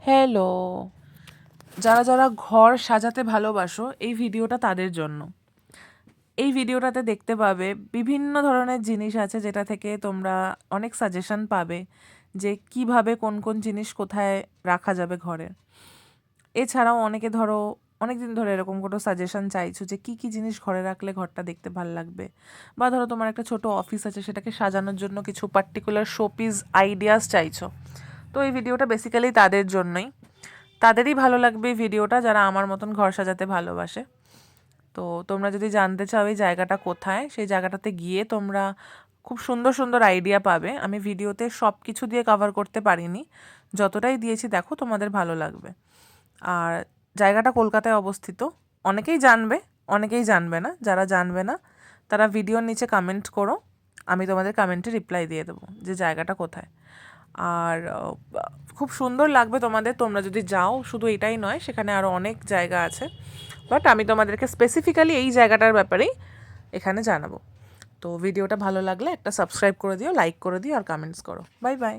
Hello! যারা ঘর সাজাতে ভালোবাসো, এই ভিডিওটা তাদের জন্য। এই ভিডিওটাতে দেখতে পাবে বিভিন্ন ধরনের জিনিস আছে যেটা থেকে তোমরা অনেক সাজেশন পাবে যে কিভাবে কোন কোন জিনিস কোথায় রাখা যাবে ঘরে। এছাড়াও অনেকে ধরো অনেকদিন ধরে এরকম কোনো সাজেশন চাইছো যে কী জিনিস ঘরে রাখলে ঘরটা দেখতে ভাল লাগবে, বা ধরো তোমার একটা ছোট অফিস আছে, সেটাকে সাজানোর জন্য কিছু পার্টিকুলার শোপিস আইডিয়াস চাইছো। তো এই ভিডিওটা বেসিক্যালি তাদের জন্যই। তাদেরই ভালো লাগবে এই ভিডিওটা যারা আমার মতন ঘর সাজাতে ভালোবাসে। তো তোমরা যদি জানতে চাও এই জায়গাটা কোথায়, সেই জায়গাটাতে গিয়ে তোমরা খুব সুন্দর সুন্দর আইডিয়া পাবে। আমি ভিডিওতে সব কিছু দিয়ে কভার করতে পারিনি, যতটাই দিয়েছি দেখো তোমাদের ভালো লাগবে। আর জায়গাটা কলকাতায় অবস্থিত। অনেকেই জানবে, অনেকেই জানবে না। যারা জানবে না তারা ভিডিওর নিচে কমেন্ট করো, আমি তোমাদের কমেন্টে রিপ্লাই দিয়ে দেবো যে জায়গাটা কোথায়। আর খুব সুন্দর লাগবে তোমাদের, তোমরা যদি যাও। শুধু এটাই নয়, সেখানে আরও অনেক জায়গা আছে, বাট আমি তোমাদেরকে স্পেসিফিক্যালি এই জায়গাটার ব্যাপারেই এখানে জানাবো। তো ভিডিওটা ভালো লাগলে একটা সাবস্ক্রাইব করে দিও, লাইক করে দিও আর কমেন্টস করো। Bye bye.